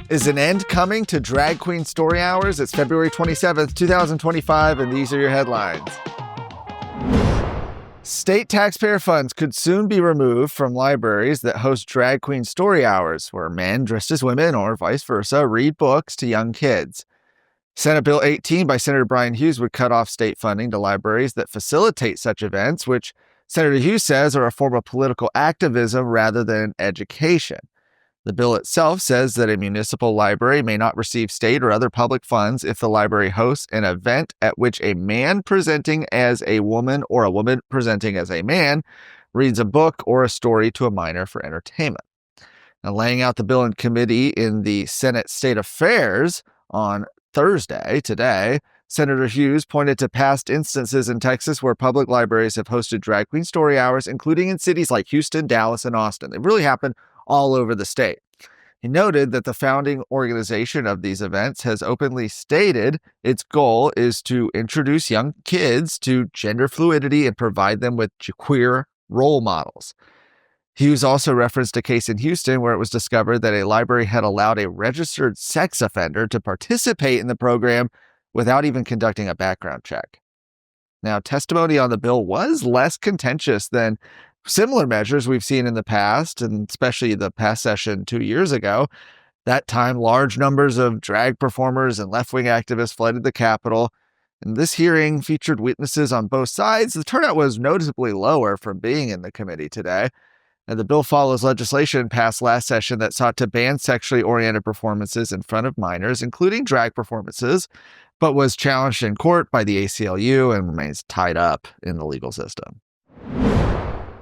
Is an end coming to Drag Queen Story Hours? It's February 27th, 2025, and these are your headlines. State taxpayer funds could soon be removed from libraries that host Drag Queen Story Hours, where men dressed as women or vice versa read books to young kids. Senate Bill 18 by Senator Brian Hughes would cut off state funding to libraries that facilitate such events, which Senator Hughes says are a form of political activism rather than education. The bill itself says that a municipal library may not receive state or other public funds if the library hosts an event at which a man presenting as a woman or a woman presenting as a man reads a book or a story to a minor for entertainment. Now, laying out the bill in committee in the Senate State Affairs on Thursday, today, Senator Hughes pointed to past instances in Texas where public libraries have hosted drag queen story hours, including in cities like Houston, Dallas, and Austin. They've really happened all over the state. He noted that the founding organization of these events has openly stated its goal is to introduce young kids to gender fluidity and provide them with queer role models. Hughes also referenced a case in Houston where it was discovered that a library had allowed a registered sex offender to participate in the program without even conducting a background check. Now, testimony on the bill was less contentious than similar measures we've seen in the past, and especially the past session 2 years ago. That time, large numbers of drag performers and left-wing activists flooded the Capitol. And this hearing featured witnesses on both sides. The turnout was noticeably lower from being in the committee today. And the bill follows legislation passed last session that sought to ban sexually oriented performances in front of minors, including drag performances, but was challenged in court by the ACLU and remains tied up in the legal system.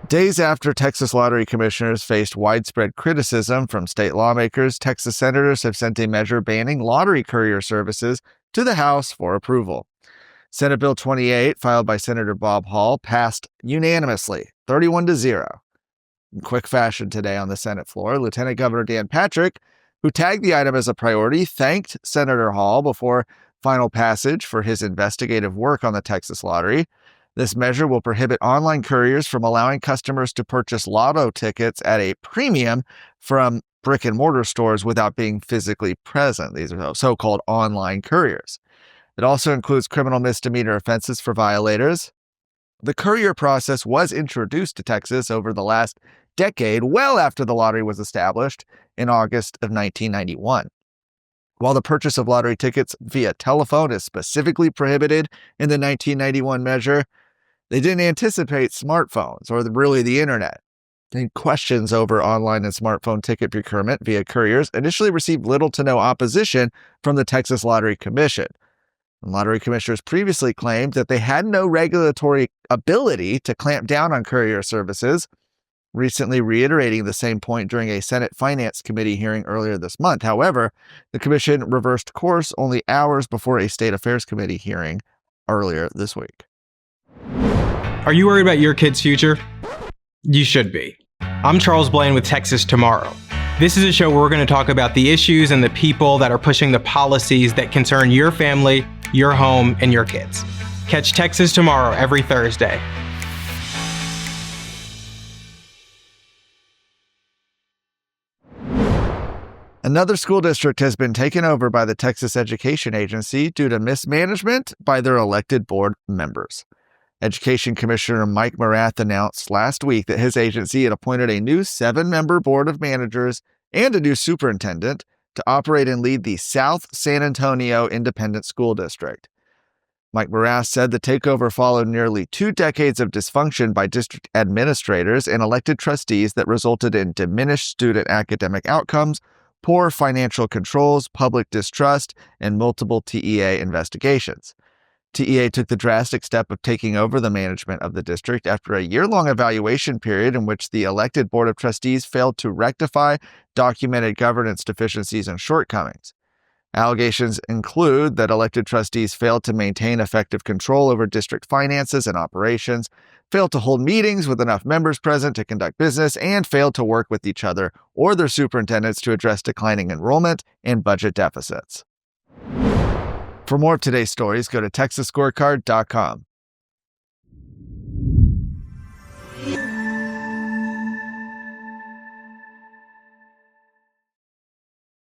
Days after Texas lottery commissioners faced widespread criticism from state lawmakers, Texas senators have sent a measure banning lottery courier services to the House for approval. Senate Bill 28, filed by Senator Bob Hall, passed unanimously, 31-0. In quick fashion today on the Senate floor, Lieutenant Governor Dan Patrick, who tagged the item as a priority, thanked Senator Hall before final passage for his investigative work on the Texas lottery. This measure will prohibit online couriers from allowing customers to purchase lotto tickets at a premium from brick and mortar stores without being physically present. These are so-called online couriers. It also includes criminal misdemeanor offenses for violators. The courier process was introduced to Texas over the last decade, well after the lottery was established in August of 1991. While the purchase of lottery tickets via telephone is specifically prohibited in the 1991 measure, they didn't anticipate smartphones or really the internet. And questions over online and smartphone ticket procurement via couriers initially received little to no opposition from the Texas Lottery Commission. And lottery commissioners previously claimed that they had no regulatory ability to clamp down on courier services, recently reiterating the same point during a Senate Finance Committee hearing earlier this month. However, the commission reversed course only hours before a State Affairs Committee hearing earlier this week. Are you worried about your kid's future? You should be. I'm Charles Blaine with Texas Tomorrow. This is a show where we're going to talk about the issues and the people that are pushing the policies that concern your family, your home, and your kids. Catch Texas Tomorrow every Thursday. Another school district has been taken over by the Texas Education Agency due to mismanagement by their elected board members. Education Commissioner Mike Morath announced last week that his agency had appointed a new 7-member board of managers and a new superintendent to operate and lead the South San Antonio Independent School District. Mike Morath said the takeover followed nearly 2 decades of dysfunction by district administrators and elected trustees that resulted in diminished student academic outcomes, poor financial controls, public distrust, and multiple TEA investigations. TEA took the drastic step of taking over the management of the district after a year-long evaluation period in which the elected Board of Trustees failed to rectify documented governance deficiencies and shortcomings. Allegations include that elected trustees failed to maintain effective control over district finances and operations, failed to hold meetings with enough members present to conduct business, and failed to work with each other or their superintendents to address declining enrollment and budget deficits. For more of today's stories, go to TexasScorecard.com.